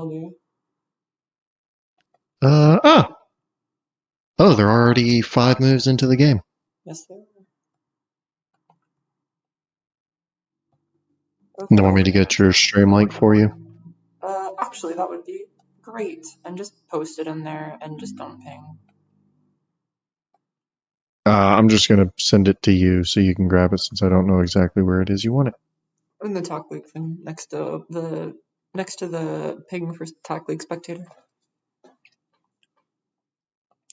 you. Ah! Oh, they're already 5 moves into the game. Yes, they are. You Okay. want me to get your stream link for you? Actually, that would be great. And just post it in there and just don't ping. I'm just going to send it to you so you can grab it since I don't know exactly where it is you want it. In the Talk League thing next to the ping for Talk League spectator.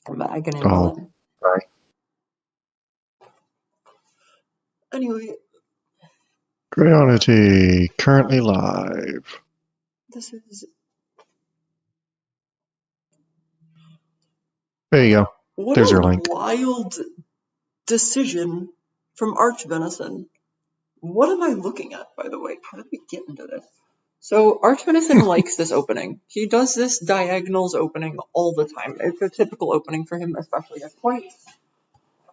But I can handle it. Right. Anyway, Crayonatee, currently live. this is There you go. what There's a your link. wild decision from archvenison. What am I looking at, by the way? How did we get into this? So archvenison likes this opening. He does this diagonals opening all the time. It's a typical opening for him, especially as white.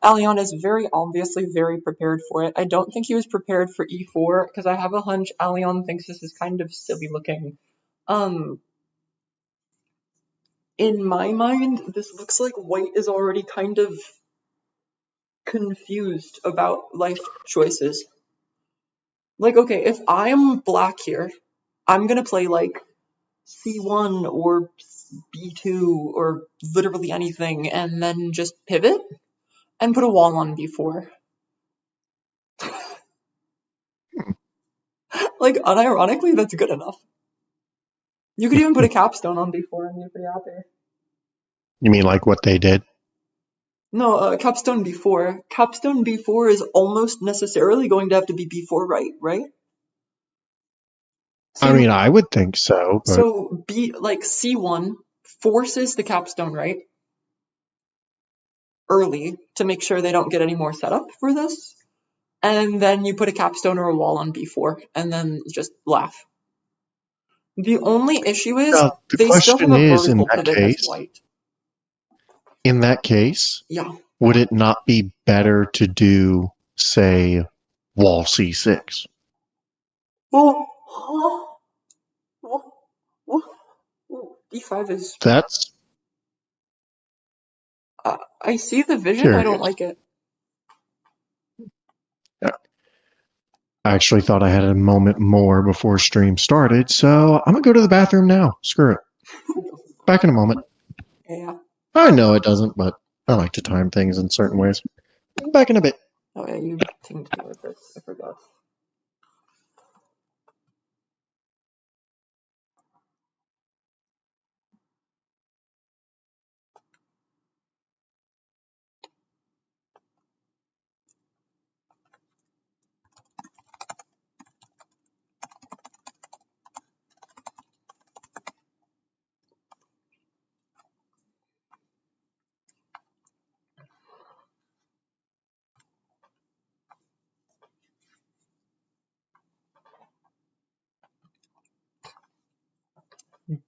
Alion is very obviously very prepared for it. I don't think he was prepared for e4 because I have a hunch Alion thinks this is kind of silly looking. In my mind, this looks like white is already kind of confused about life choices. Like, okay, if I'm black here, I'm gonna play like C1 or B2 or literally anything and then just pivot and put a wall on B4. Like, unironically, that's good enough. You could even put a capstone on B4 and be pretty happy. You mean like what they did? No, capstone B4. Capstone B4 is almost necessarily going to have to be B4 right? I mean, So, I would think so, but so like C1 forces the capstone right early to make sure they don't get any more setup for this. And then you put a capstone or a wall on B4 and then just laugh. The only issue is the they still have question a is, vertical pivot as white. in that case, Yeah. would it not be better to do, say, wall C6? Oh, D5 is. That's I see the vision. I don't curious. like it. Yeah. I actually thought I had a moment more before stream started, so I'm gonna go to the bathroom now. Screw it. Back in a moment. Yeah. I know it doesn't, but I like to time things in certain ways. Back in a bit. Oh yeah, you pinged me with this. I forgot.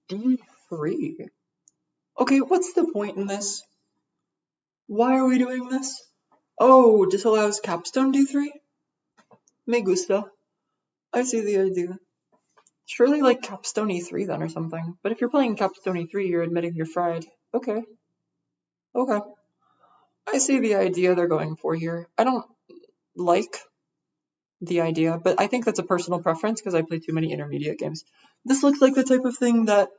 D3. Okay, what's the point in this? Why are we doing this? Oh, disallows capstone D3? Me gusta. I see the idea. Surely like capstone E3 then or something. But if you're playing capstone E3, you're admitting you're fried. Okay. Okay. I see the idea they're going for here. I don't like the idea, but I think that's a personal preference because I play too many intermediate games. This looks like the type of thing that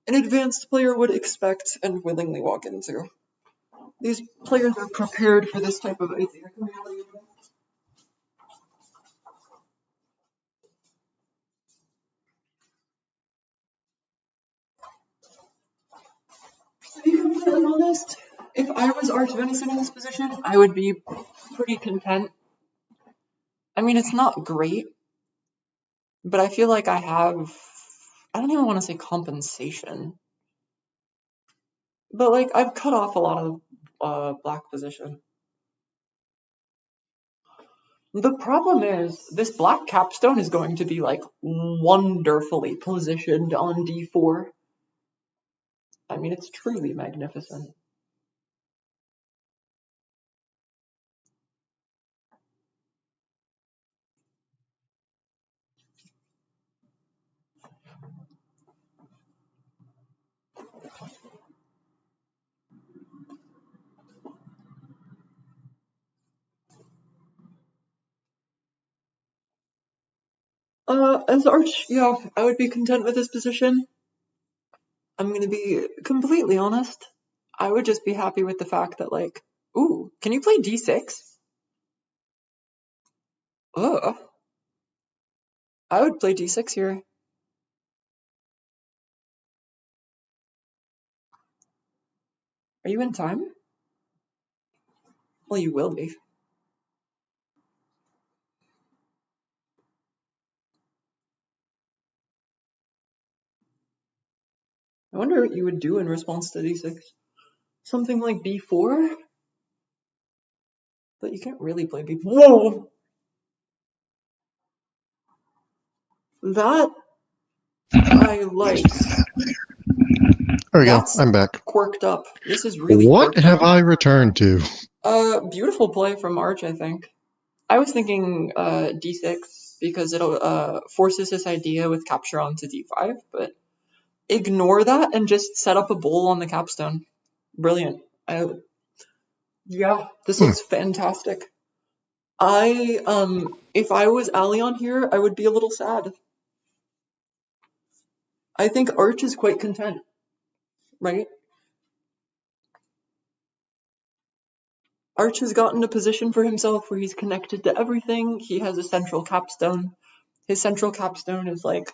an advanced player would expect and willingly walk into. These players are prepared for this type of idea. To be completely honest, if I was archvenison in this position, I would be pretty content. I mean, it's not great, but I feel like I don't even want to say compensation, but like I've cut off a lot of black position. The problem is this black capstone is going to be like wonderfully positioned on D4. I mean, it's truly magnificent. As Arch, yeah, I would be content with this position. I'm gonna be completely honest. I would just be happy with the fact that, like, ooh, can you play d6? Ugh. I would play d6 here. Are you in time? Well, you will be. I wonder what you would do in response to d6. Something like b4? But you can't really play b4. Whoa! That I like. There we That's go. I'm back. quirked up. This is really What quirked have up. I returned to? Beautiful play from Arch, I think. I was thinking d6 because it'll forces this idea with capture onto d5, but ignore that and just set up a bowl on the capstone. Brilliant. Yeah, this looks fantastic. If I was Alion here, I would be a little sad. I think Arch is quite content, right? Arch has gotten a position for himself where he's connected to everything. He has a central capstone. His central capstone is like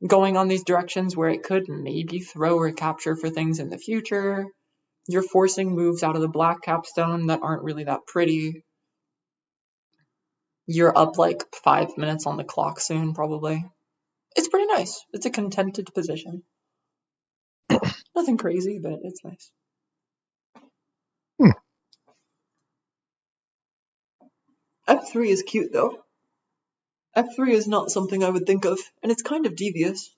going on these directions where it could maybe throw or capture for things in the future. You're forcing moves out of the black capstone that aren't really that pretty. You're up like 5 minutes on the clock soon, probably. It's pretty nice. It's a contented position. Nothing crazy, but it's nice. F3 is cute though. F3 is not something I would think of, and it's kind of devious.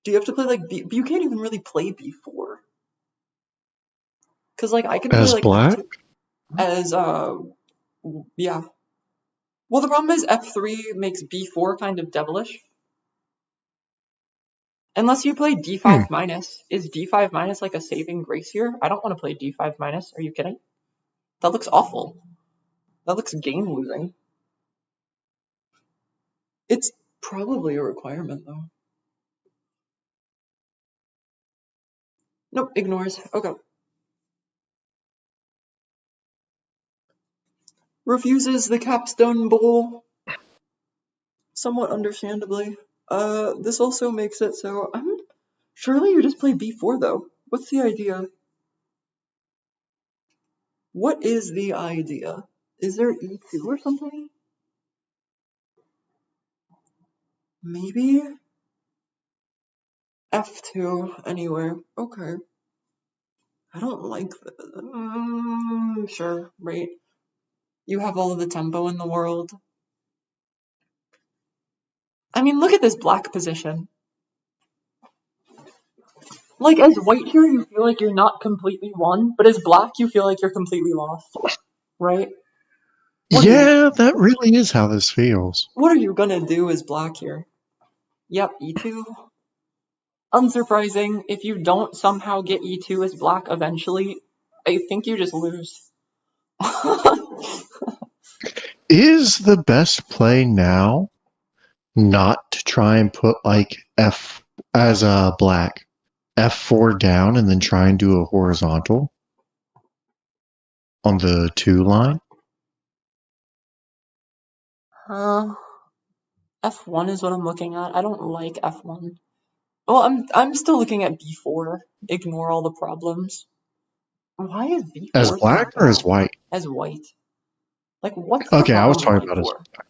Do you have to play like B? You can't even really play B4. Cause like I can play As like black? F2 as yeah. Well, the problem is F3 makes B4 kind of devilish. Unless you play D5 minus. Is D5 minus like a saving grace here? I don't want to play D5 minus. Are you kidding? That looks awful. That looks game losing. It's probably a requirement though. Nope, ignores. Okay. Refuses the capstone bowl. Somewhat understandably. This also makes it so surely you just play B4 though. What's the idea? What is the idea? Is there E2 or something? Maybe? F2 anywhere. Okay. I don't like that. Sure, right. You have all of the tempo in the world. I mean, look at this black position. Like, as white here, you feel like you're not completely won, but as black, you feel like you're completely lost. Right? Yeah, that really is how this feels. What are you gonna do as black here? Yep, E2. Unsurprising, if you don't somehow get E2 as black eventually, I think you just lose. Is the best play now not to try and put like F as a black F4 down and then try and do a horizontal on the 2 line? F1 is what I'm looking at. I don't like F1. Well, I'm still looking at B4. Ignore all the problems. Why is B4 As so black or as bad? white? As white. Like, what's the Okay, I was problem talking with about as B4?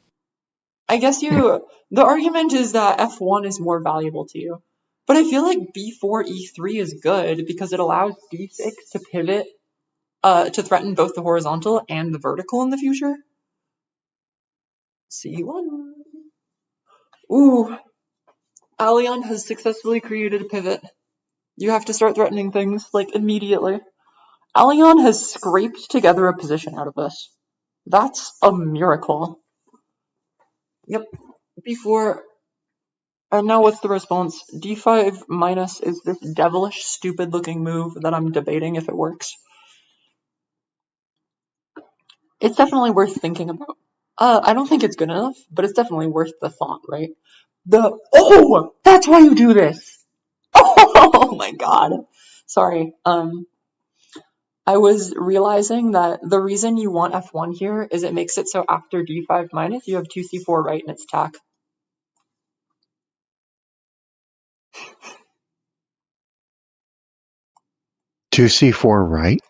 I guess the argument is that F1 is more valuable to you. But I feel like B4 E3 is good because it allows D6 to pivot to threaten both the horizontal and the vertical in the future. C1. Ooh. Alion has successfully created a pivot. You have to start threatening things, like, immediately. Alion has scraped together a position out of this. That's a miracle. Yep. B4. And now what's the response? D5 minus is this devilish, stupid-looking move that I'm debating if it works. It's definitely worth thinking about. I don't think it's good enough, but it's definitely worth the thought, right? Oh, that's why you do this. Oh my god. Sorry. I was realizing that the reason you want f1 here is it makes it so after d5 minus you have 2c4 right in its tack. 2c4 right?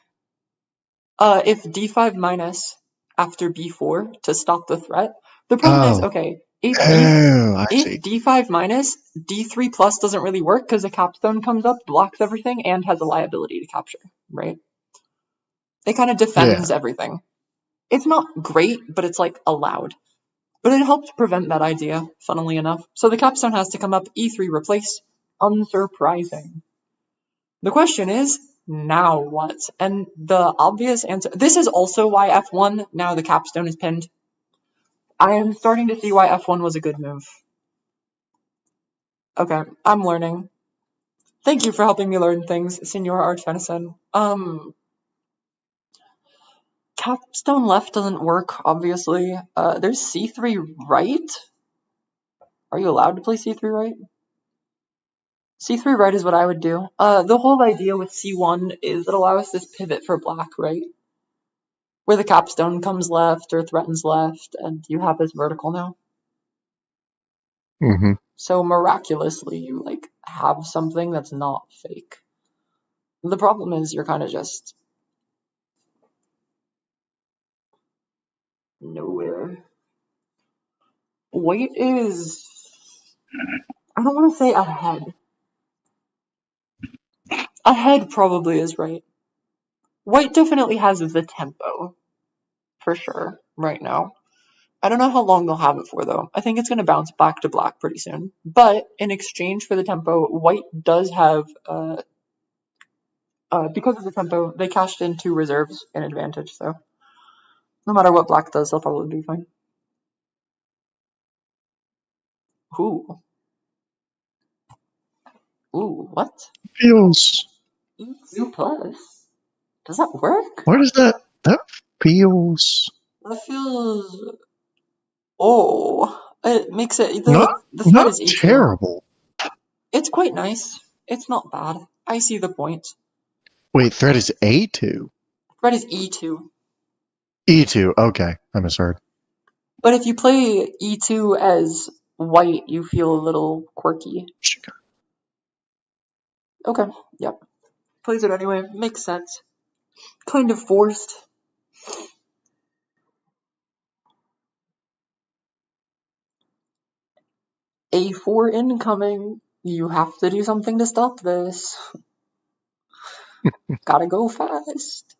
If d5 minus after b4 to stop the threat, the problem is, Oh, okay, I if see. d5 minus, d3 plus doesn't really work because the capstone comes up, blocks everything, and has a liability to capture, right? It kind of Yeah. defends everything. It's not great, but it's like allowed. But it helps prevent that idea, funnily enough. So the capstone has to come up, e3 replace. Unsurprising. The question is, now what? And the obvious answer, this is also why f1, now the capstone is pinned. I am starting to see why f1 was a good move. Okay, I'm learning. Thank you for helping me learn things, Senor Archvenison. Capstone left doesn't work, obviously. There's c3 right? Are you allowed to play c3 right? c3 right is what I would do. The whole idea with c1 is it allows this pivot for black, right? Where the capstone comes left or threatens left, and you have this vertical now. Mm-hmm. So miraculously, you like have something that's not fake. The problem is you're kind of just nowhere. White is, I don't want to say ahead. Ahead probably is right. White definitely has the tempo, for sure, right now. I don't know how long they'll have it for, though. I think it's going to bounce back to black pretty soon. But in exchange for the tempo, white does have, because of the tempo, they cashed in 2 reserves in advantage, so no matter what black does, they'll probably be fine. Ooh. Ooh, what? Feels. E2 plus? Does that work? What is that? That feels That feels. Oh. It makes it. not The threat not is E2. terrible. It's quite nice. It's not bad. I see the point. Wait, threat is A2. Threat is E2. E2. Okay, I misheard. But if you play E2 as white, you feel a little quirky. Okay, yep. Plays it anyway. Makes sense. Kind of forced. A4 incoming. You have to do something to stop this. Gotta go fast.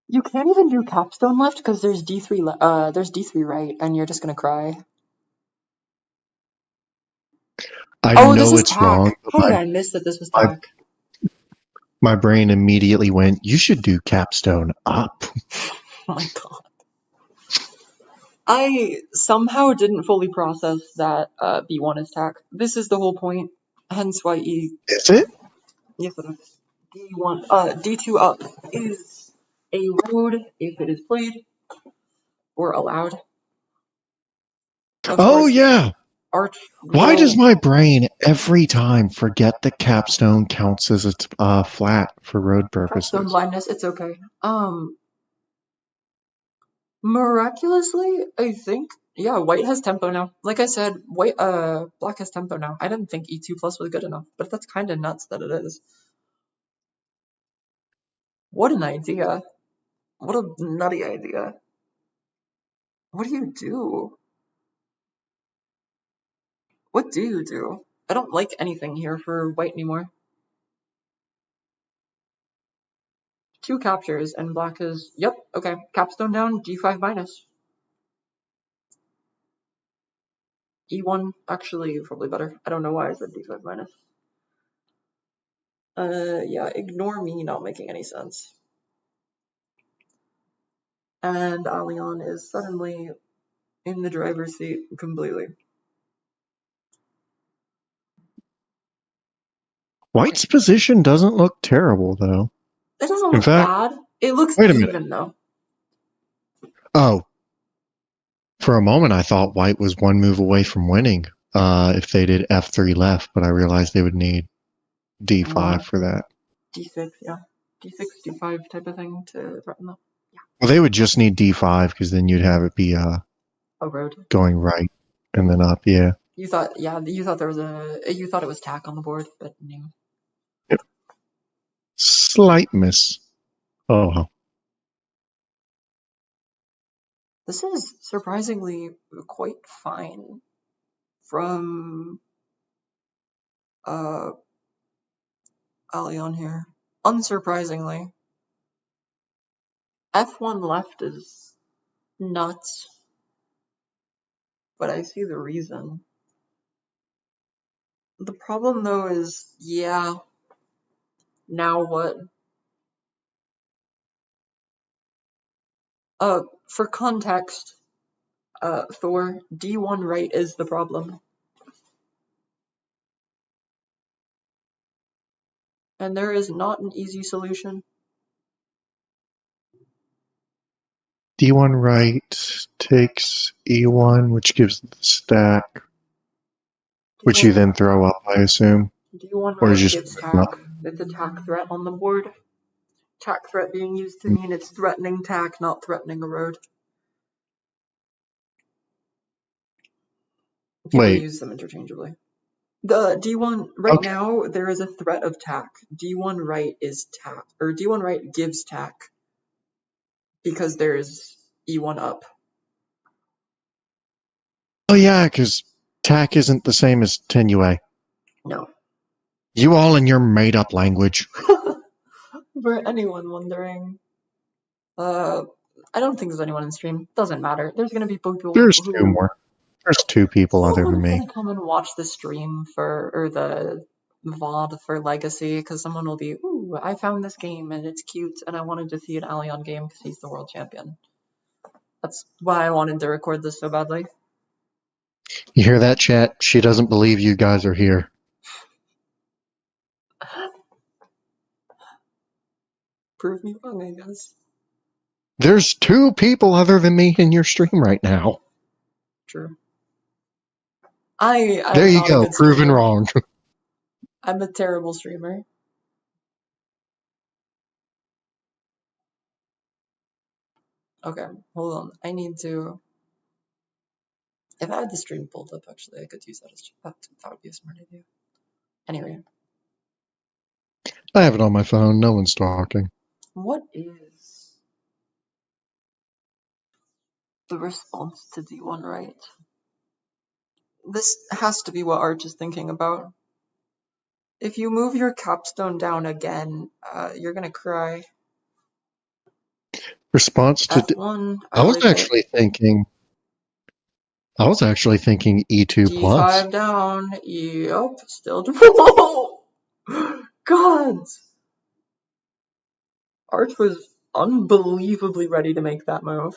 You can't even do capstone left because there's D3 there's D3 right, and you're just gonna cry. I Oh, this know is it's wrong, tack. but How did I miss that this was my tack? my brain immediately went, "You should do capstone up." Oh my god. I somehow didn't fully process that B1 is tack. This is the whole point. Hence why Is it? yes it is. D1 D2 up is a road if it is played or allowed. Of Oh course, yeah. arch Why does will my brain every time forget that capstone counts as a flat for road capstone purposes? blindness, it's okay. Miraculously, I think, yeah, white has tempo now. Like I said, black has tempo now. I didn't think E2 plus was good enough, but that's kind of nuts that it is. What an idea. What a nutty idea. What do you do? What do you do? I don't like anything here for white anymore. 2 captures and black is, yep, okay. Capstone down, D5 minus. E1 actually probably better. I don't know why I said D5 minus. Yeah, ignore me not making any sense. And Alion is suddenly in the driver's seat completely. White's position doesn't look terrible though. It doesn't In look fact, bad. It looks wait a minute. even though. Oh, for a moment I thought white was one move away from winning if they did f3 left, but I realized they would need d5 for that. D6, yeah. D6, D5 type of thing to threaten them. Well, they would just need d5 because then you'd have it be A road. going right and then up, yeah. You thought there was you thought it was tack on the board, but no. Yep. Slight miss. Oh well. This is surprisingly quite fine from Alion here. Unsurprisingly. F1 left is nuts, but I see the reason. The problem though is, yeah, now what? For context, Thor, D1 right is the problem. And there is not an easy solution. D1 right takes E1, which gives the stack, which you then throw up, I assume. D1 Or right just gives tack. It's a tack threat on the board. Tack threat being used to mean it's threatening tack, not threatening a road. People Wait. use them interchangeably. The D1 right now there is a threat of tack. D1 right is tack, or D1 right gives tack because there's E1 up. Oh yeah, because tack isn't the same as tenue. No. You all in your made-up language. For anyone wondering, I don't think there's anyone in stream. Doesn't matter. There's gonna be people. There's two more. There's two people other than me. Someone's gonna come and watch the stream or the VOD for Legacy because someone will be, ooh, I found this game and it's cute and I wanted to see an Alion game because he's the world champion. That's why I wanted to record this so badly. You hear that, chat? She doesn't believe you guys are here. Prove me wrong, I guess. There's two people other than me in your stream right now. True. I'm there you not go, a good proven streamer. wrong. I'm a terrible streamer. Okay, hold on. I need to. If I had the stream pulled up, actually, I could use that as that would be a smart idea. Anyway. I have it on my phone. No one's talking. What is the response to D1 right? This has to be what Arch is thinking about. If you move your capstone down again, you're gonna cry. Response to F1. I was actually thinking E2 D5 plus. down. Yep. Still. Whoa! God. Arch was unbelievably ready to make that move.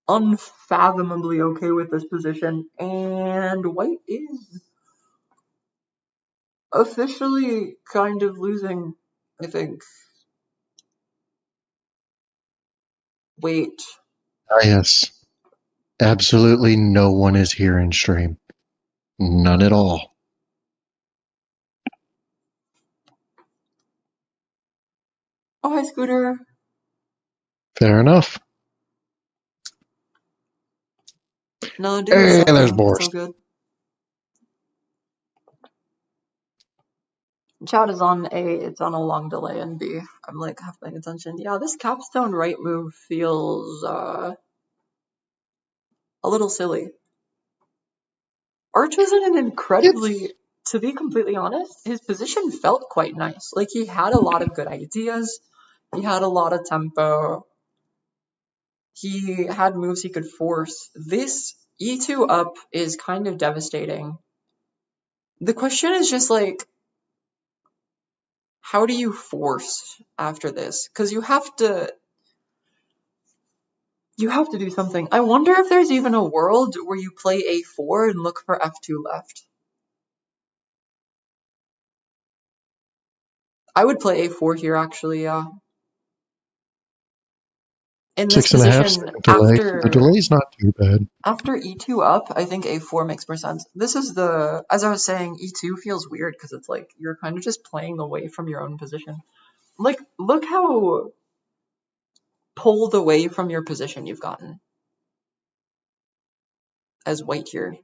Unfathomably okay with this position, and white is officially kind of losing, I think. Wait. Ah, yes. Absolutely no one is here in stream. None at all. Oh, hi, Scooter. Fair enough. No, dude. Hey, there's It's Boris. all good. Chat is on it's on a long delay, and B, I'm like half paying attention. Yeah, this capstone right move feels a little silly. Arch was in an incredibly, to be completely honest, his position felt quite nice. Like he had a lot of good ideas, he had a lot of tempo, he had moves he could force. This E2 up is kind of devastating. The question is just like, how do you force after this? Because you have to do something. I wonder if there's even a world where you play A4 and look for F2 left. I would play A4 here, actually, yeah. In this 6.5 position, second delay. The delay's not too bad. after e2 up, I think a4 makes more sense. This is as I was saying, e2 feels weird because it's like you're kind of just playing away from your own position. Like, look how pulled away from your position you've gotten as white here.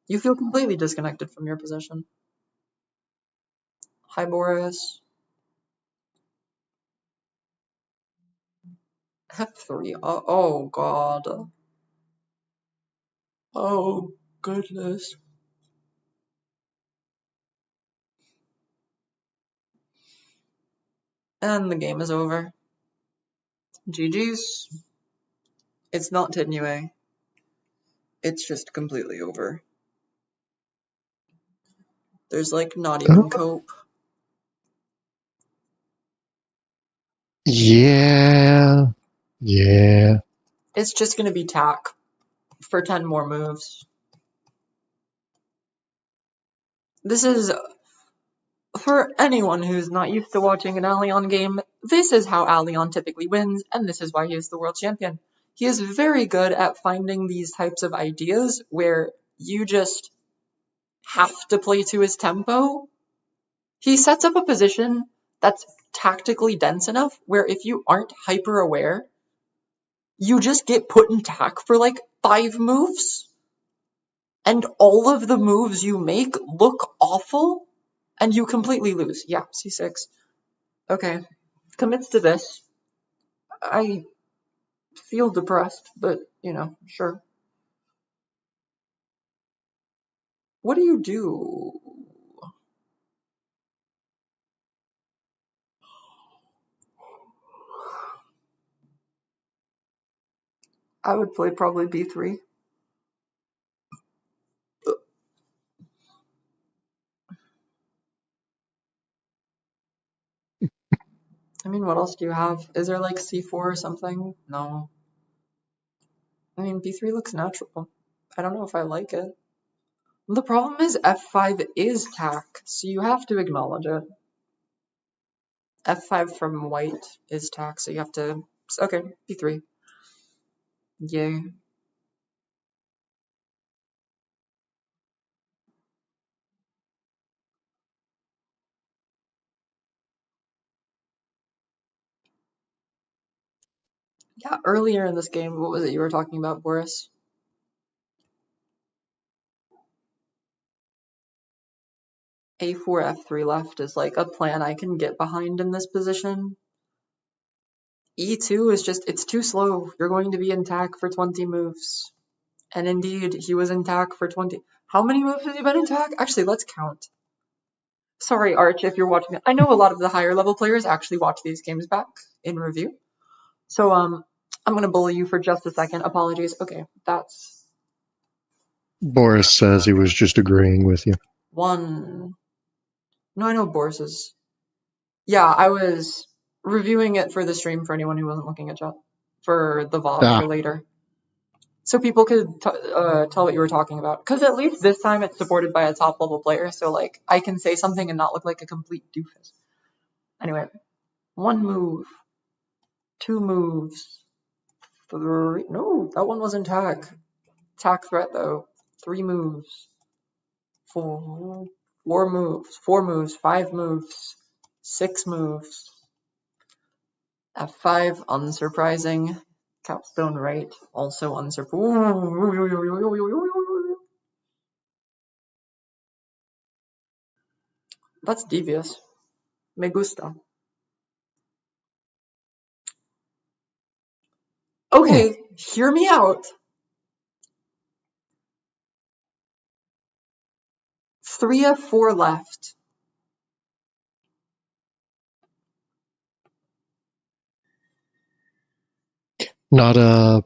You feel completely disconnected from your position. Hi, Boris. F3. Oh God. Oh, goodness. And the game is over. GG's. It's not Tidnue. It's just completely over. There's like not even cope. Yeah. Yeah. It's just gonna be tack for 10 more moves. This is, for anyone who's not used to watching an Alion game, this is how Alion typically wins, and this is why he is the world champion. He is very good at finding these types of ideas where you just have to play to his tempo. He sets up a position that's tactically dense enough where if you aren't hyper aware, you just get put in tack for like 5 moves. And all of the moves you make look awful, and you completely lose. Yeah, c6. Okay, commits to this. I feel depressed, but, you know, sure. What do you do? I would play probably b3. I mean, what else do you have? Is there like c4 or something? No. I mean, b3 looks natural. I don't know if I like it. The problem is f5 is tack, so you have to acknowledge it. f5 from white is tack, so you have to... Okay, b3. Yay. Yeah, earlier in this game, what was it you were talking about, Boris? a4, f3 left is like a plan I can get behind in this position. e2 is just, it's too slow. You're going to be in tack for 20 moves. And indeed, he was in tack for 20. How many moves has he been in tack? Actually, let's count. Sorry, Arch, if you're watching it. I know a lot of the higher level players actually watch these games back in review. So, I'm going to bully you for just a second. Apologies. Okay, that's... Boris says he was just agreeing with you. 1. No, I know Boris is... Yeah, I was reviewing it for the stream for anyone who wasn't looking at chat. For the VOD for later. So people could tell what you were talking about. Because at least this time it's supported by a top level player, so like I can say something and not look like a complete doofus. Anyway, 1 move, 2 moves, 3. No, that one wasn't tack. Tack threat though. 3 moves, 4 moves, 4 moves, 5 moves, 6 moves. f5, unsurprising. Capstone right, also unsurprising. That's devious. Me gusta. Okay, hear me out. 3 f4 left. Not a...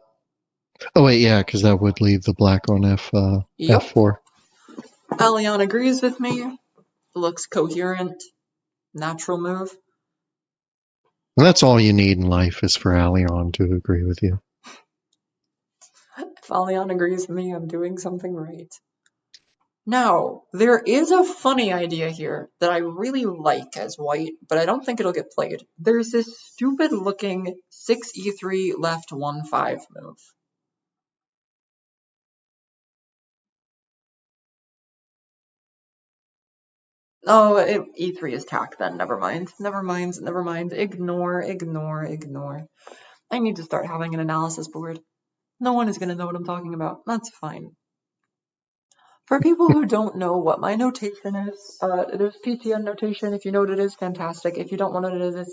Oh, wait, yeah, because that would leave the black on Yep. f4. Alion agrees with me. Looks coherent. Natural move. And that's all you need in life is for Alion to agree with you. If Alion agrees with me, I'm doing something right. Now, there is a funny idea here that I really like as white, but I don't think it'll get played. There's this stupid looking 6e3 left 1-5 move. Oh, e3 is tack then. Never mind. Never mind. Never mind. Ignore, ignore, ignore. I need to start having an analysis board. No one is going to know what I'm talking about. That's fine. For people who don't know what my notation is, there's PTN notation. If you know what it is, fantastic. If you don't know what it is,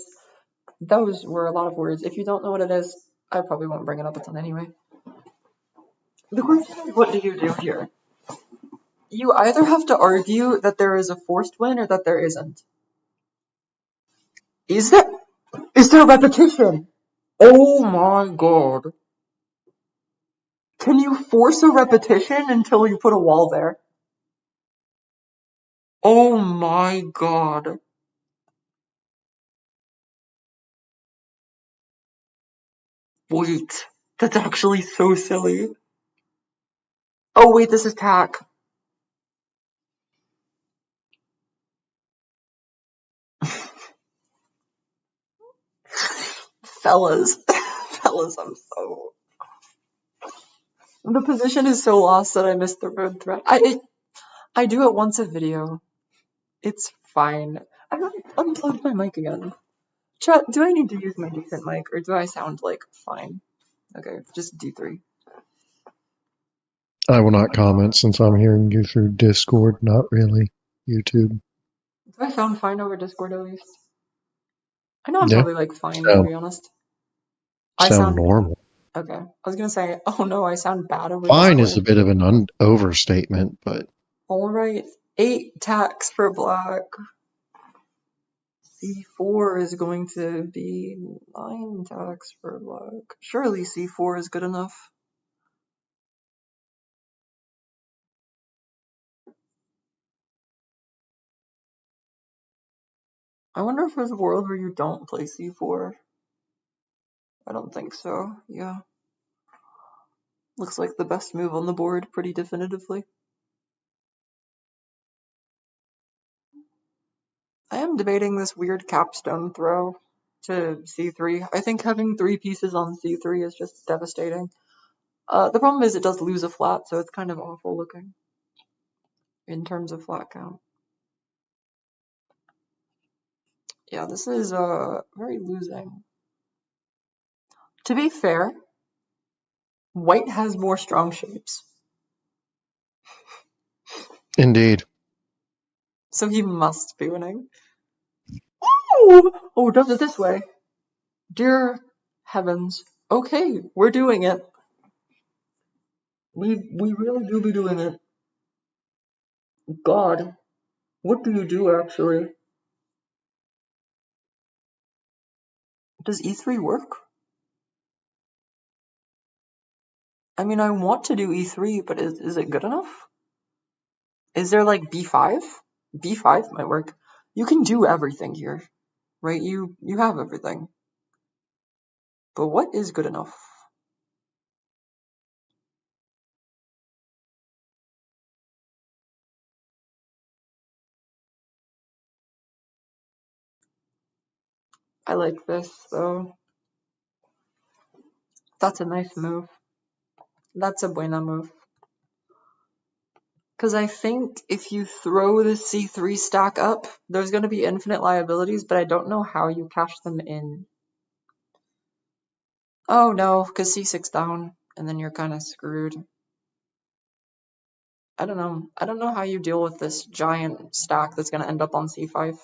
those were a lot of words. If you don't know what it is, I probably won't bring it up a ton anyway. The question is, what do you do here? You either have to argue that there is a forced win or that there isn't. Is there repetition? Oh my god. Can you force a repetition until you put a wall there? Oh my god. Wait, that's actually so silly. Oh wait, this is tack. Fellas. Fellas, I'm so... The position is so lost that I missed the road thread. I do it once a video. It's fine. I unplugged my mic again. Chat, do I need to use my decent mic or do I sound like fine? Okay, just D3. I will not comment since I'm hearing you through Discord, not really YouTube. Do I sound fine over Discord at least? I know I'm Yeah. probably like fine to be honest. I Sound normal. Okay. I was gonna say, oh no, I sound bad over Fine Discord. is a bit of an overstatement, but... Alright, 8 tacks for black. C4 is going to be 9 tacks for black. Surely C4 is good enough. I wonder if there's a world where you don't play C4. I don't think so, yeah. Looks like the best move on the board pretty definitively. I am debating this weird capstone throw to C3. I think having 3 pieces on C3 is just devastating. The problem is it does lose a flat, so it's kind of awful looking in terms of flat count. Yeah, this is very losing. To be fair, white has more strong shapes. Indeed. So he must be winning. Ooh! Oh, does it this way. Dear heavens. Okay, we're doing it. We really do be doing it. God, what do you do actually? Does E3 work? I mean, I want to do E3, but is it good enough? Is there like B5? B5 might work. You can do everything here, right? You have everything. But what is good enough? I like this, though. That's a nice move. That's a buena move. Because I think if you throw the C3 stack up, there's going to be infinite liabilities, but I don't know how you cash them in. Oh no, because C6 down, and then you're kind of screwed. I don't know. I don't know how you deal with this giant stack that's going to end up on C5.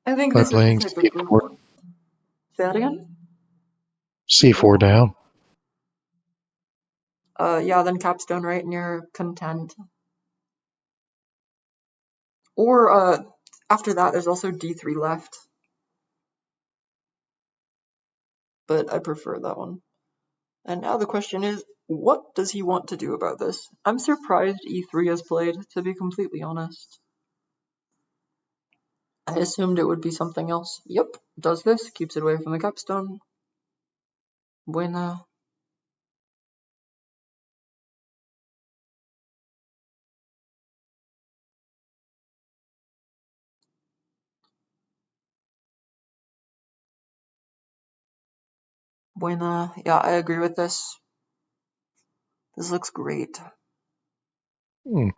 I think By this is the playing type of group. C4, Say that again? C4 down. Yeah, then capstone right, and you're content. Or, after that, there's also D3 left. But I prefer that one. And now the question is, what does he want to do about this? I'm surprised E3 has played, to be completely honest. I assumed it would be something else. Yep, does this, keeps it away from the capstone. Buena. Buena. Yeah, I agree with this. This looks great. Hmm.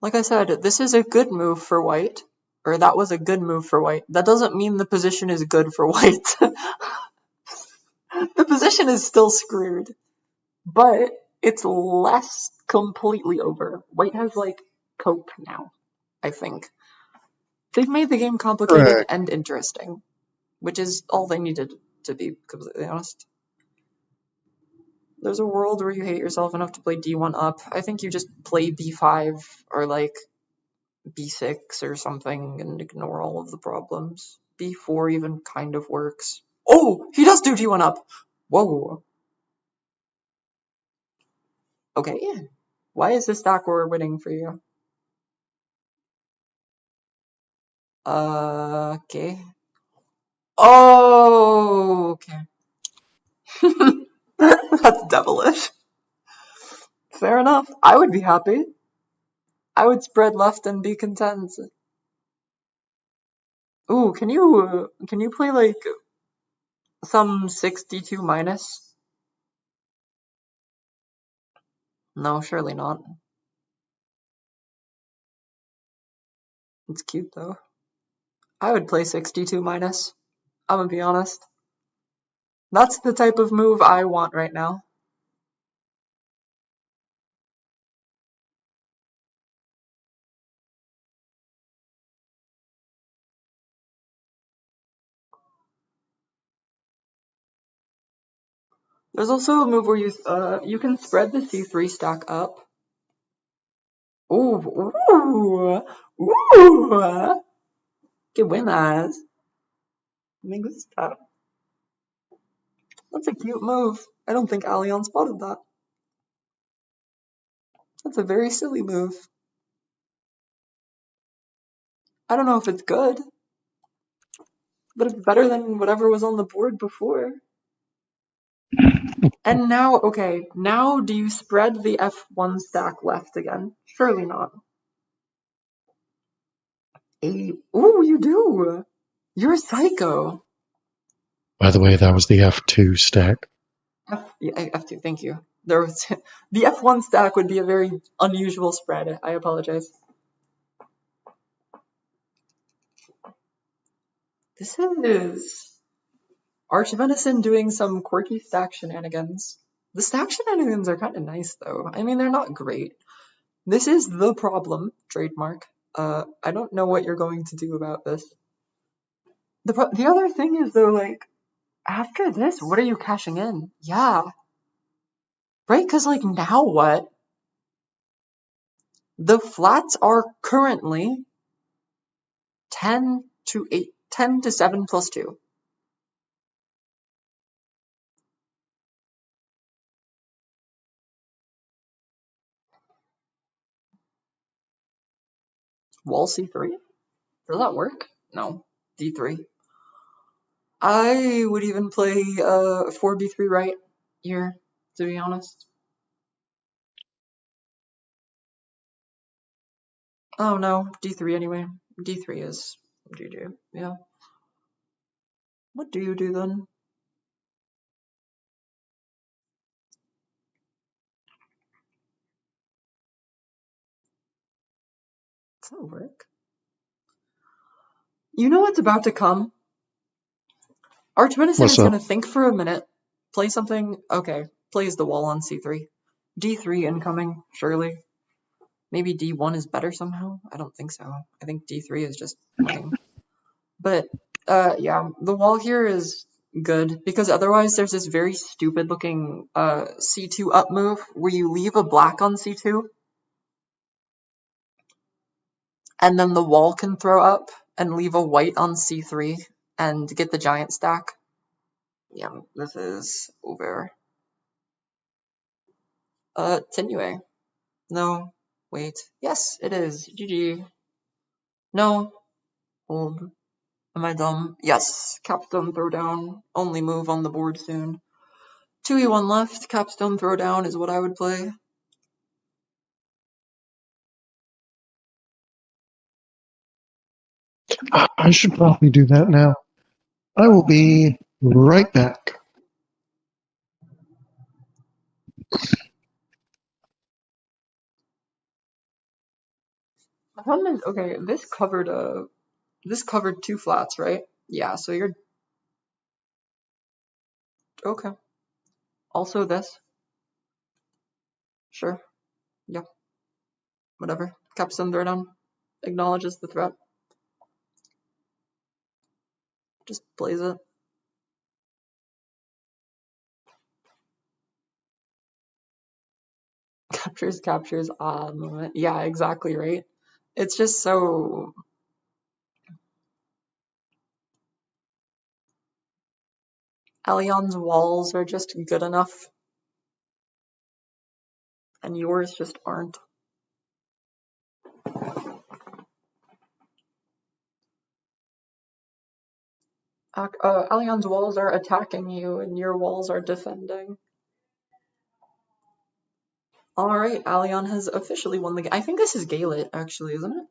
Like I said, this is a good move for white. Or that was a good move for white. That doesn't mean the position is good for white. The position is still screwed. But it's less completely over. White has, like, cope now, I think. They've made the game complicated Correct. and interesting, which is all they needed, to be completely honest. There's a world where you hate yourself enough to play d1 up. I think you just play b5 or, like, b6 or something and ignore all of the problems. b4 even kind of works. Oh! He does do d1 up! Whoa. Okay. Why is this stack we're winning for you? Okay. Oh, okay. That's devilish. Fair enough. I would be happy. I would spread left and be content. Ooh, can you play like some 62 minus? No, surely not. It's cute though. I would play 62 minus. I'm gonna be honest. That's the type of move I want right now. There's also a move where you can spread the c3 stack up. Ooh, ooh, ooh. Que buenas. Me gusta. That's a cute move. I don't think Alion spotted that. That's a very silly move. I don't know if it's good, but it's better than whatever was on the board before. And now, okay, now do you spread the f1 stack left again? Surely not. Ooh, you do! You're a psycho! By the way, that was the F2 stack. Yeah, F2, thank you. There was the f1 stack would be a very unusual spread. I apologize. This is archvenison doing some quirky stack shenanigans. The stack shenanigans are kind of nice, though. I mean, they're not great. This is the problem, trademark. I don't know what you're going to do about this. The other thing is, though, like, after this, what are you cashing in? Yeah. Right? Because, like, now what? The flats are currently 10 to 8, 10 to 7 plus 2. Wall C3? Does that work? No. D3. I would even play 4b3 right here, to be honest. Oh no, d3 anyway. d3 is GG, yeah. What do you do then? Does that work? You know what's about to come? Archvenison What's is up? gonna think for a minute, play something, okay, plays the wall on c3. d3 incoming, surely. Maybe d1 is better somehow? I don't think so. I think d3 is just lame. But, yeah, the wall here is good, because otherwise there's this very stupid looking c2 up move where you leave a black on c2, and then the wall can throw up and leave a white on c3 and get the giant stack. Yeah, this is over. Tenue. No, wait. Yes, it is. GG. No. Hold. Am I dumb? Yes. Capstone Throwdown. Only move on the board soon. 2e1 left. Capstone Throwdown is what I would play. I should probably do that now. I will be Right back. The problem is, okay, this covered two flats, right? Yeah, so you're okay. Also this, sure, yeah, whatever. Capstone Throwdown acknowledges the threat. Just plays it. Captures. Yeah, exactly right. It's just so. Alion's walls are just good enough, and yours just aren't. Alion's walls are attacking you, and your walls are defending. Alright, Alion has officially won the game. I think this is Gaelit, actually, isn't it?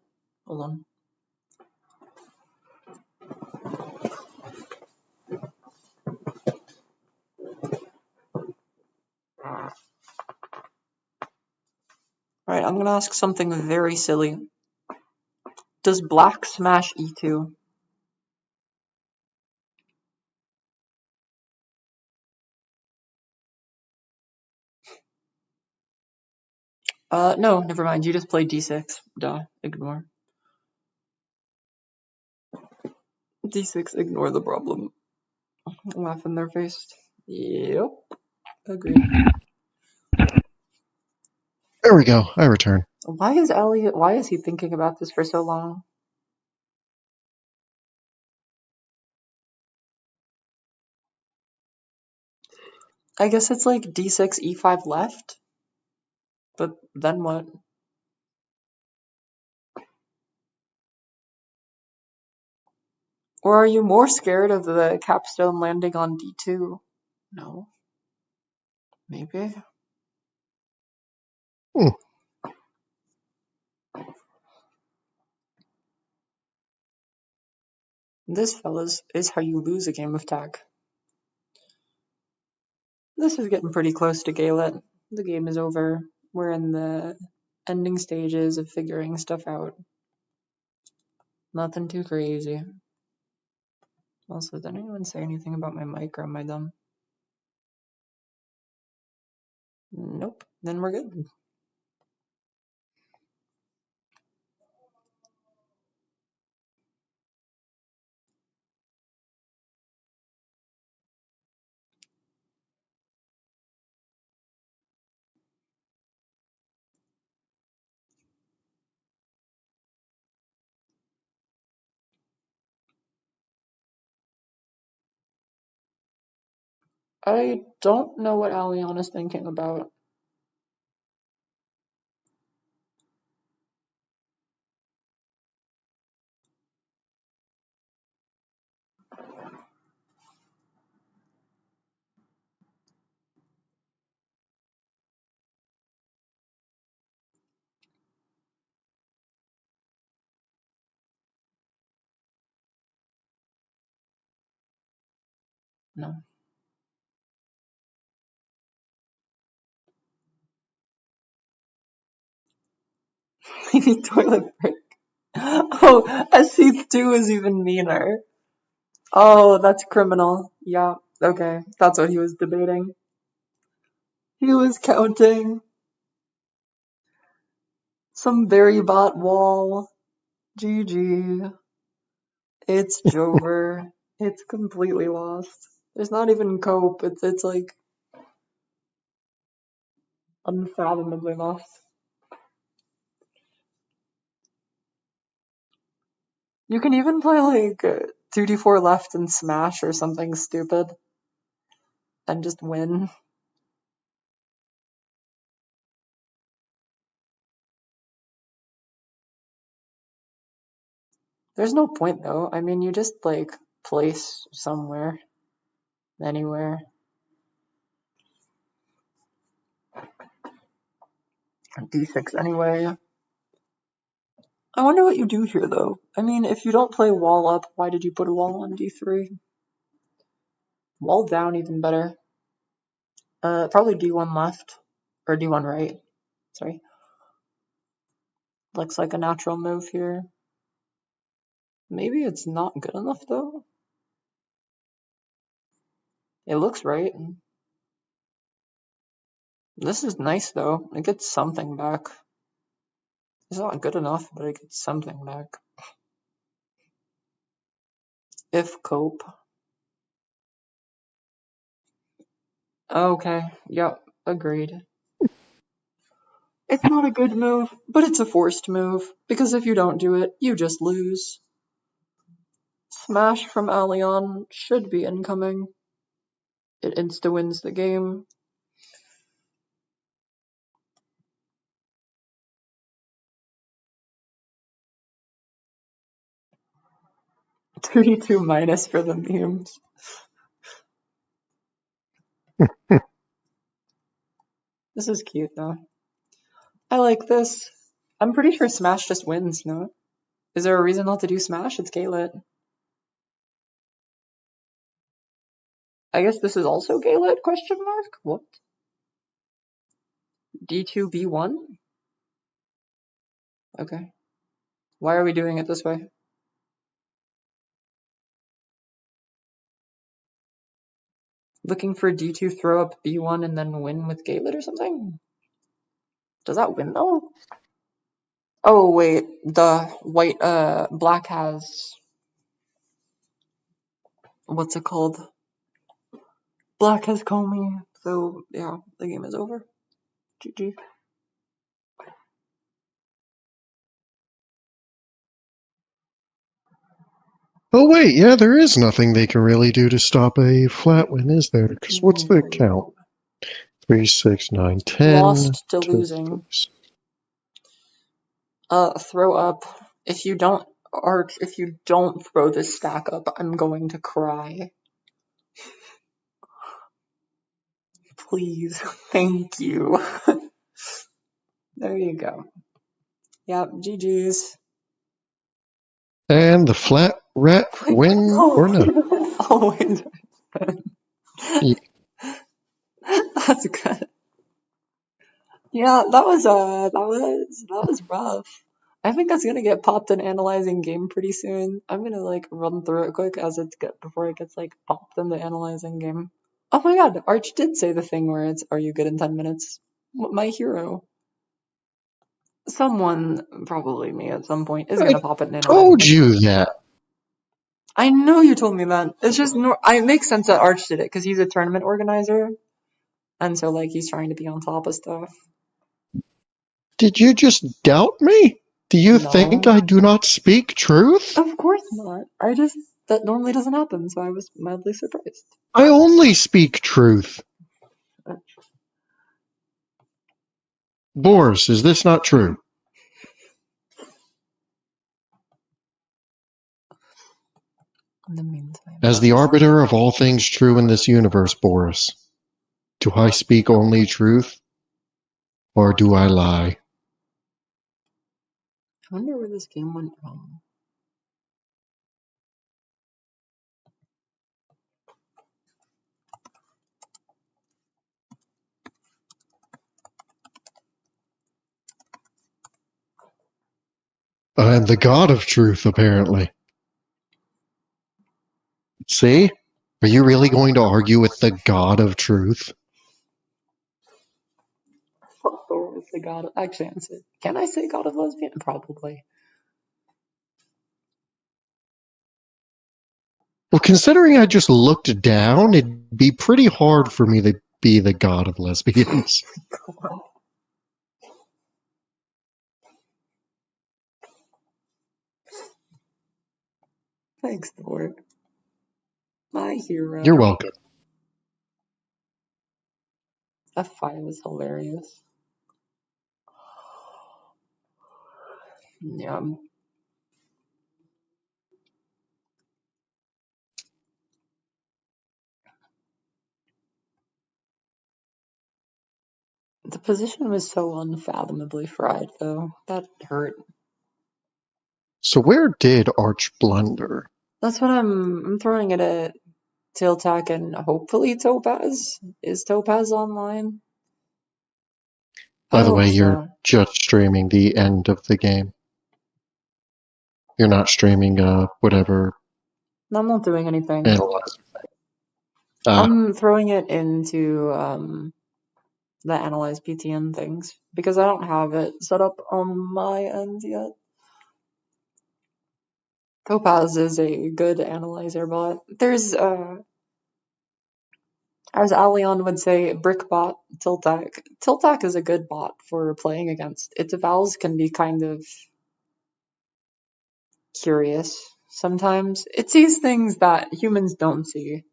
Hold on. Alright, I'm gonna ask something very silly. Does black smash e2? No, never mind. You just played d6. Duh, ignore. D6, ignore the problem. Laugh in their face. Yep, agreed. There we go. I return. Why is he thinking about this for so long? I guess it's like d6, e5 left? But then what? Or are you more scared of the capstone landing on d2? No. Maybe? Hmm. This, fellas, is how you lose a game of tag. This is getting pretty close to Gaelit. The game is over. We're in the ending stages of figuring stuff out. Nothing too crazy. Also, did anyone say anything about my mic, or am I dumb? Nope. Then we're good. I don't know what Alion is thinking about. No. Maybe toilet break. Oh, SC2 is even meaner. Oh, that's criminal. Yeah, okay. That's what he was debating. He was counting some berry bot wall. GG. It's Jover. It's completely lost. There's not even cope. It's like unfathomably lost. You can even play like 2d4 left and smash or something stupid and just win. There's no point though. I mean, you just like place somewhere, anywhere. D6 anyway. I wonder what you do here though. I mean, if you don't play wall up, why did you put a wall on D3? Wall down even better. Probably D1 left. Or D1 right. Sorry. Looks like a natural move here. Maybe it's not good enough though. It looks right. This is nice though. It gets something back. It's not good enough, but it gets something back. If cope. Okay, yep, agreed. It's not a good move, but it's a forced move, because if you don't do it, you just lose. Smash from Alion should be incoming. It insta-wins the game. $32 minus for the memes. This is cute though. I like this. I'm pretty sure Smash just wins, no? Is there a reason not to do Smash? It's Galit. I guess this is also Galit, question mark? What? D2, B1? Okay. Why are we doing it this way? Looking for D2 throw up B1 and then win with Galit or something? Does that win though? Oh wait, the white black has what's it called? Black has Comey, so yeah, the game is over. GG. Oh wait, yeah, there is nothing they can really do to stop a flat win, is there? Because what's the count? 3, 6, 9, 10. Lost to losing. Throw up. If you don't throw this stack up, I'm going to cry. Please, thank you. There you go. Yep, GG's. And the flat rat win or no? Oh, win. Yeah. That's good. Yeah, that was rough. I think that's gonna get popped in analyzing game pretty soon. I'm gonna like run through it quick as before it gets like popped in the analyzing game. Oh my god, Arch did say the thing where it's "Are you good in 10 minutes?" My hero. Someone, probably me at some point, is gonna pop it in analyzing. Told you that. I know you told me that. It's just it makes sense that Arch did it because he's a tournament organizer, and so like he's trying to be on top of stuff. Did you just doubt me? Do you think I do not speak truth? Of course not. That normally doesn't happen, so I was mildly surprised. I only speak truth. Boris, is this not true? In the meantime, as the arbiter of all things true in this universe, Boris, do I speak only truth, or do I lie? I wonder where this game went wrong. I am the god of truth, apparently. See? Are you really going to argue with the god of truth? Thor is the god. Actually, can I say god of lesbian? Probably. Well, considering I just looked down, it'd be pretty hard for me to be the god of lesbians. Thanks, Thor. My hero. You're welcome. F5 is hilarious. Yeah. The position was so unfathomably fried, though. That hurt. So where did Arch blunder? That's what I'm throwing it at. Tiltak and hopefully Topaz. Is Topaz online? I By the hope way, you're so. just streaming the end of the game. You're not streaming whatever No, I'm not doing anything. analyzer. Ah, I'm throwing it into the analyze PTN things because I don't have it set up on my end yet. Topaz is a good analyzer bot. There's as Alion would say, brick bot, Tiltak. Tiltak is a good bot for playing against. Its evals can be kind of curious sometimes. It sees things that humans don't see.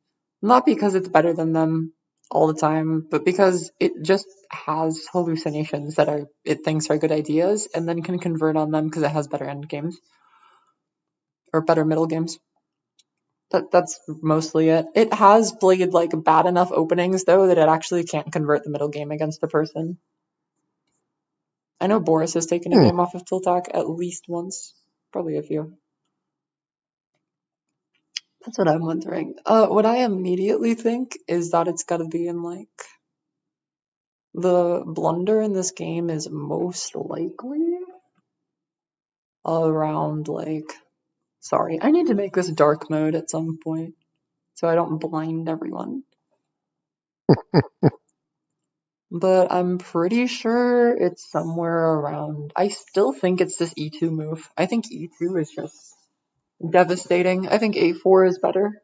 Not because it's better than them all the time, but because it just has hallucinations that it thinks are good ideas and then can convert on them because it has better end games or better middle games. That's mostly it. It has played like bad enough openings though that it actually can't convert the middle game against the person. I know Boris has taken a hmm. game off of Tiltak at least once, probably a few. That's what I'm wondering. What I immediately think is that it's gotta be in like the blunder in this game is most likely around like. Sorry, I need to make this dark mode at some point so I don't blind everyone. But I'm pretty sure it's somewhere around. I still think it's this E2 move. I think E2 is just devastating. I think A4 is better.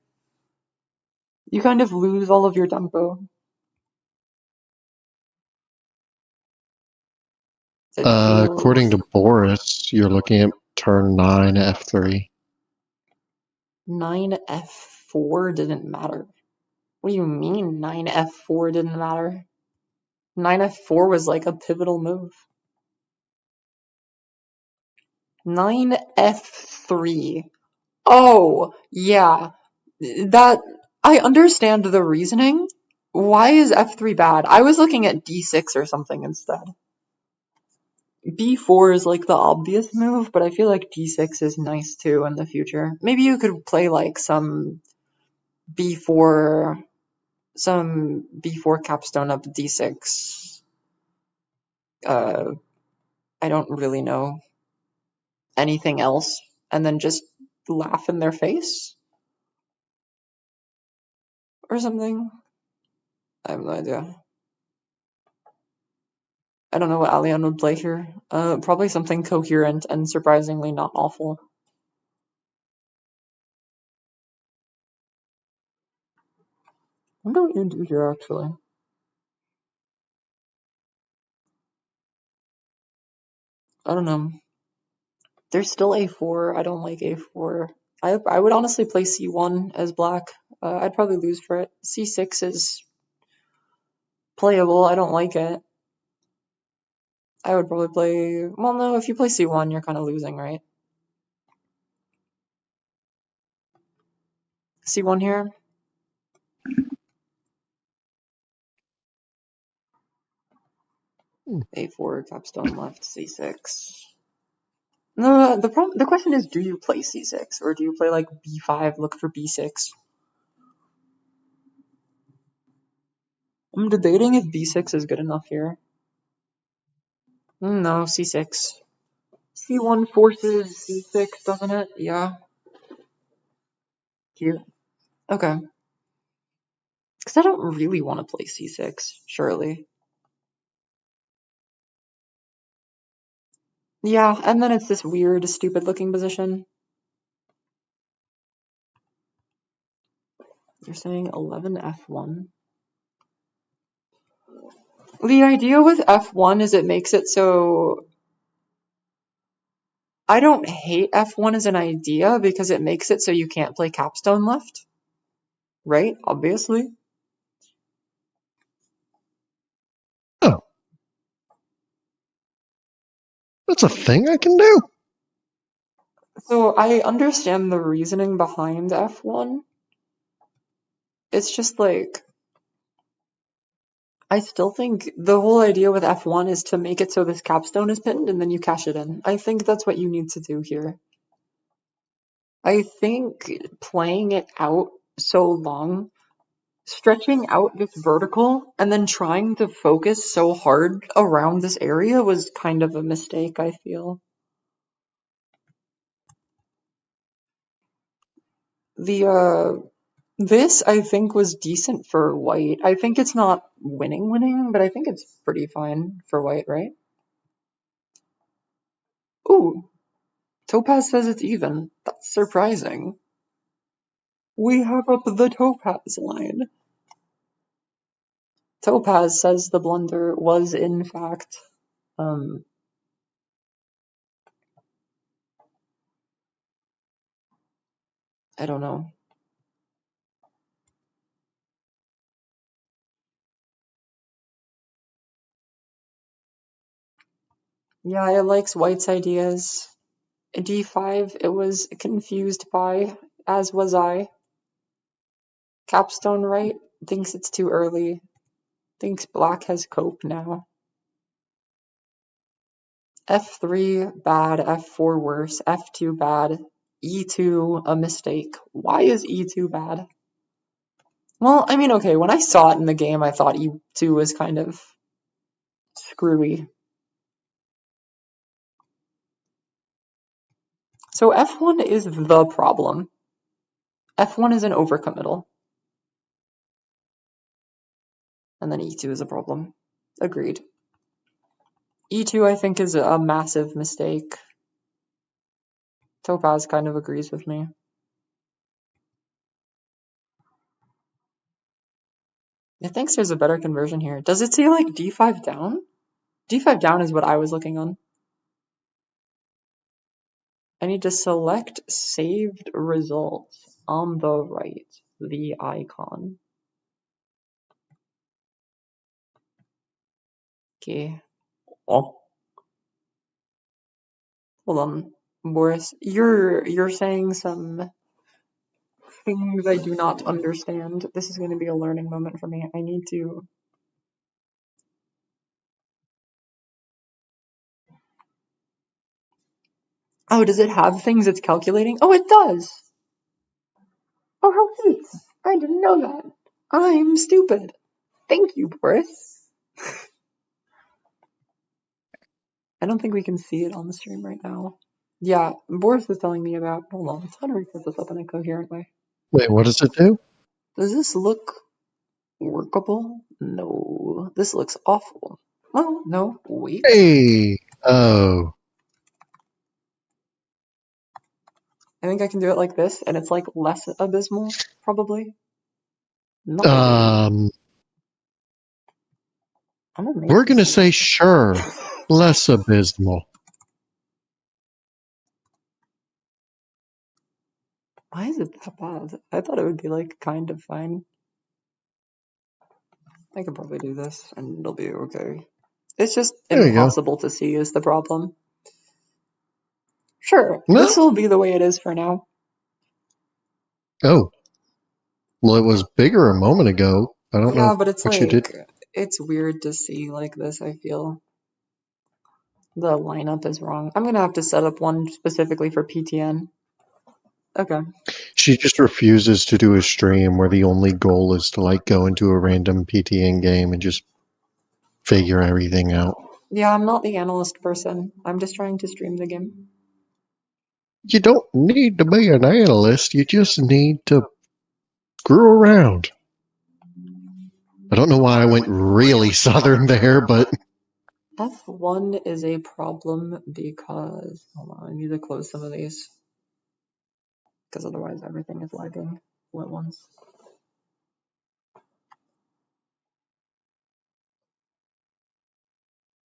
You kind of lose all of your tempo. It According feels to Boris, you're looking at turn 9 F3. 9F4 didn't matter. What do you mean 9F4 didn't matter? 9F4 was like a pivotal move. 9F3. Oh, yeah. That I understand the reasoning. Why is F3 bad? I was looking at D6 or something instead. B4 is like the obvious move, but I feel like D6 is nice too in the future. Maybe you could play like B4 some B4 capstone up D6. I don't really know anything else, and then just laugh in their face or something. I have no idea. I don't know what Alion would play here. Probably something coherent and surprisingly not awful. I wonder what you do here actually. I don't know. There's still A4. I don't like A4. I would honestly play C1 as black. I'd probably lose for it. C6 is playable. I don't like it. I would probably play. Well, no, if you play C1, you're kind of losing, right? C1 here. A4, capstone left, C6. No, the question is, do you play C6 or do you play like B5, look for B6? I'm debating if B6 is good enough here. No, C6. C1 forces C6, doesn't it? Yeah. Cute. Okay. Because I don't really want to play C6, surely. Yeah, and then it's this weird, stupid looking position. You're saying 11 F1? The idea with F1 is it makes it so. I don't hate F1 as an idea because it makes it so you can't play capstone left. Right? Obviously. Oh, that's a thing I can do. So I understand the reasoning behind F1. It's just like. I still think the whole idea with F1 is to make it so this capstone is pinned and then you cash it in. I think that's what you need to do here. I think playing it out so long. Stretching out this vertical and then trying to focus so hard around this area was kind of a mistake, I feel. This I think was decent for white. I think it's not winning, but I think it's pretty fine for white, right? Ooh, Topaz says it's even. That's surprising. We have up the Topaz line. Topaz says the blunder was in fact, um, I don't know. Yeah, it likes white's ideas. D5, it was confused by, as was I. Capstone right, thinks it's too early. Thinks black has cope now. F3 bad, F4 worse, F2 bad, E2 a mistake. Why is E2 bad? Well, I mean, okay, when I saw it in the game, I thought E2 was kind of screwy. So F1 is the problem. F1 is an overcommittal. And then E2 is a problem. Agreed. E2 I think is a massive mistake. Topaz kind of agrees with me. It thinks there's a better conversion here. Does it say like D5 down? D5 down is what I was looking on. I need to select saved results on the right, the icon. Okay. Oh. Hold on, Boris. You're saying some things I do not understand. This is going to be a learning moment for me. I need to. Oh, does it have things it's calculating? Oh, it does! Oh, how neat! I didn't know that. I'm stupid. Thank you, Boris. I don't think we can see it on the stream right now. Yeah, Boris was telling me about. Hold on, how do we put this up in a coherent way? Wait, what does it do? Does this look workable? No, this looks awful. Oh, no, wait. Hey! Oh. I think I can do it like this, and it's like less abysmal, probably. Not Um, I'm amazed. we're gonna say sure. Less abysmal. Why is it that bad? I thought it would be like kind of fine. I can probably do this, and it'll be okay. It's just There you go. impossible to see is the problem. Sure, No? this will be the way it is for now. Oh. Well, it was bigger a moment ago. I don't Yeah, know but it's what you did. like, it's weird to see like this, I feel. The lineup is wrong. I'm gonna have to set up one specifically for PTN. Okay. She just refuses to do a stream where the only goal is to like go into a random PTN game and just figure everything out. Yeah, I'm not the analyst person. I'm just trying to stream the game. You don't need to be an analyst. You just need to screw around. I don't know why I went really southern there, but F1 is a problem because, hold on, I need to close some of these because otherwise everything is lagging all at once.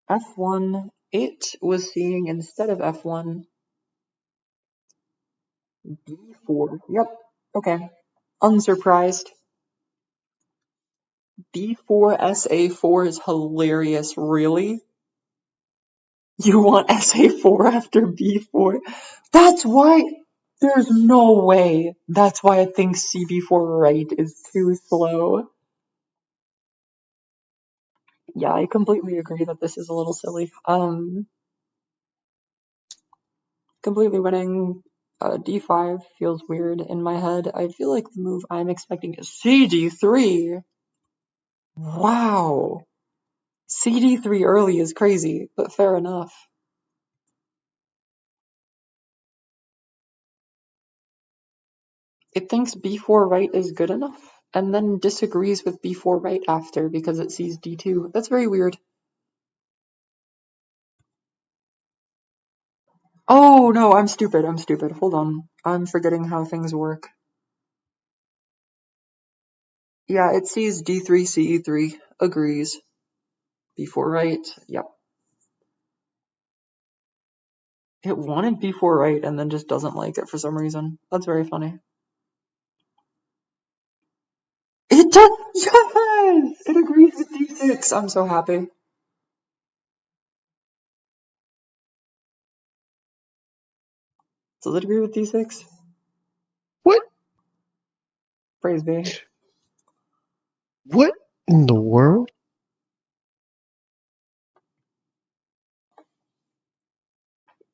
F1, it was seeing instead of F1, B4. Yep, okay. Unsurprised. B4 SA4 is hilarious, really? You want SA4 after B4? That's why there's no way. That's why I think CB4 right is too slow. Yeah, I completely agree that this is a little silly. Completely winning. d5 feels weird in my head. I feel like the move I'm expecting is cd3. Wow. cd3 early is crazy, but fair enough. It thinks b4 right is good enough, and then disagrees with b4 right after because it sees d2. That's very weird. Oh no, I'm stupid. Hold on. I'm forgetting how things work. Yeah, it sees d3, ce3, agrees. b4 right, yep. It wanted b4 right and then just doesn't like it for some reason. That's very funny. It does! Yes! It agrees with d6. I'm so happy. Does it agree with d6? What? Praise be. What in the world?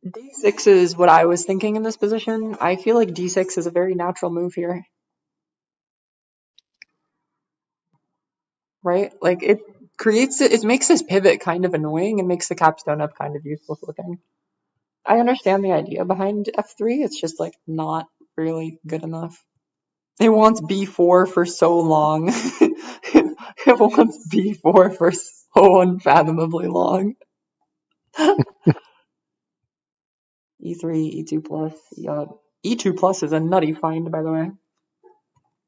d6 is what I was thinking in this position. I feel like d6 is a very natural move here. Right? Like, it creates it makes this pivot kind of annoying and makes the capstone up kind of useless looking. I understand the idea behind f3, it's just like not really good enough. It wants b4 for so long. It wants b4 for so unfathomably long. e3, e2 plus, yeah. e2 plus is a nutty find, by the way.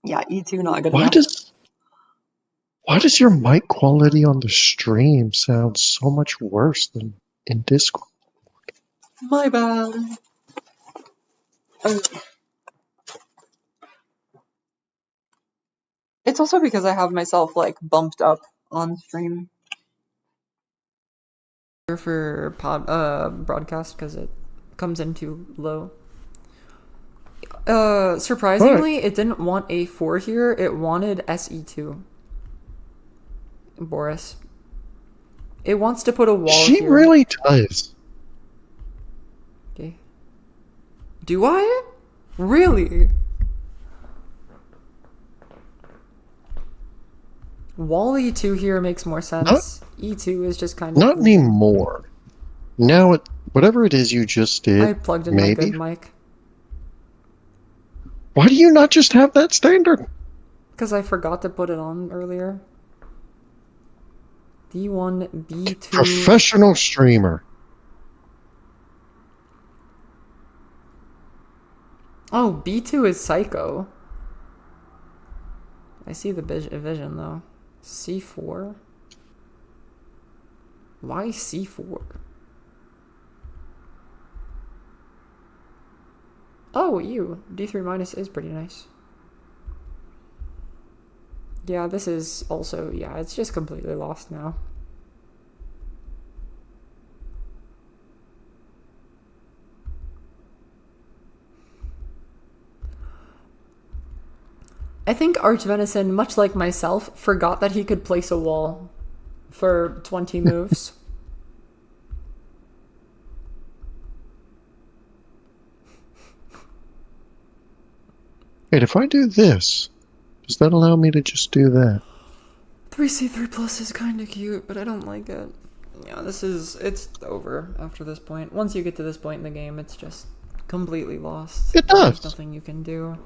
Yeah, e2 not good Why enough. does your mic quality on the stream sound so much worse than in Discord? My bad. It's also because I have myself like bumped up on stream for broadcast because it comes in too low. Surprisingly, it didn't want a4 here. It wanted se2. Boris. It wants to put a wall She here. really does. Okay. Do I? Really? Wall e2 here makes more sense. E2 is just kind of Not anymore. Now, whatever it is you just did, I plugged in maybe. my good mic. Why do you not just have that standard? Because I forgot to put it on earlier. D1, B2. Professional streamer. Oh, B2 is Psycho. I see the vision though. C4? Why C4? Oh, you. D3 minus is pretty nice. Yeah, this is also, yeah, it's just completely lost now. I think archvenison, much like myself, forgot that he could place a wall for 20 moves. Wait, if I do this, does that allow me to just do that? 3c3 plus is kind of cute, but I don't like it. Yeah, it's over after this point. Once you get to this point in the game, it's just completely lost. It does. There's nothing you can do.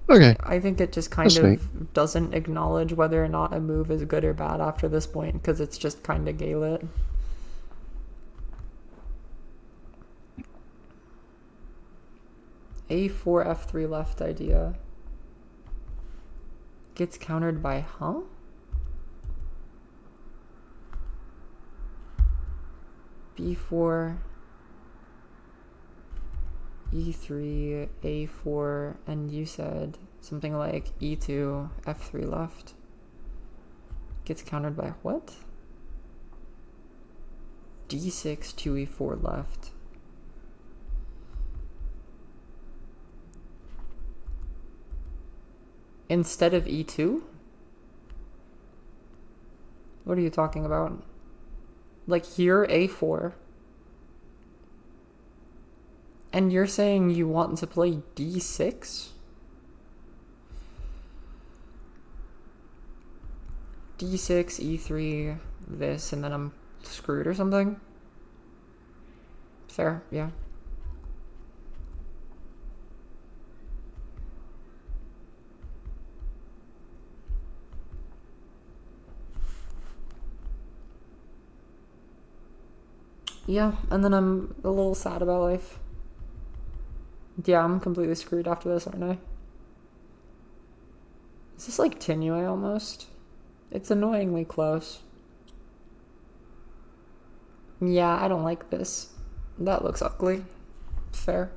Okay. I think it just kind of doesn't acknowledge whether or not a move is good or bad after this point, because it's just kind of gay-lit. A4, F3 left idea. Gets countered by, huh? B4, E3, A4, and you said something like E2, F3 left. Gets countered by what? D6, 2E4 left. Instead of E2? What are you talking about? Like here, A4. And you're saying you want to play d6? d6, e3, this, and then I'm screwed or something? Fair, yeah. Yeah, and then I'm a little sad about life. Yeah, I'm completely screwed after this, aren't I? Is this like Tinue almost? It's annoyingly close. Yeah, I don't like this. That looks ugly. Fair.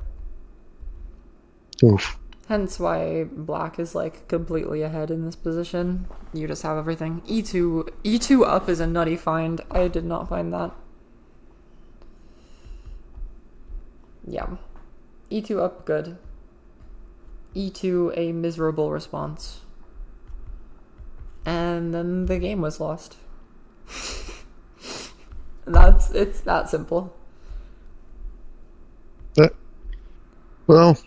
Oof. Hence why black is like completely ahead in this position. You just have everything. E2 up is a nutty find. I did not find that. Yeah. E2 up, good. E2 a miserable response. And then the game was lost. It's that simple. Well,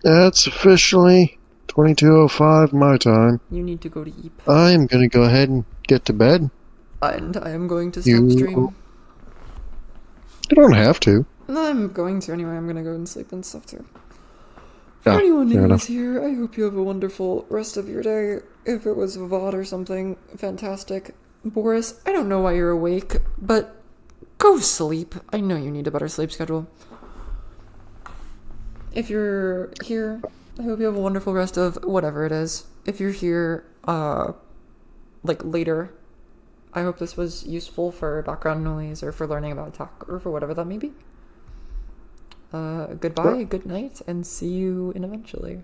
that's officially 22:05 my time. You need to go to Eep. I am going to go ahead and get to bed. And I am going to stop stream. You don't have to. No, I'm going to anyway. I'm gonna go and sleep and stuff too. For anyone who is here, I hope you have a wonderful rest of your day. If it was VOD or something, fantastic. Boris, I don't know why you're awake, but go sleep. I know you need a better sleep schedule. If you're here, I hope you have a wonderful rest of whatever it is. If you're here, like later, I hope this was useful for background noise or for learning about attack or for whatever that may be. Goodbye, good night, and see you in eventually.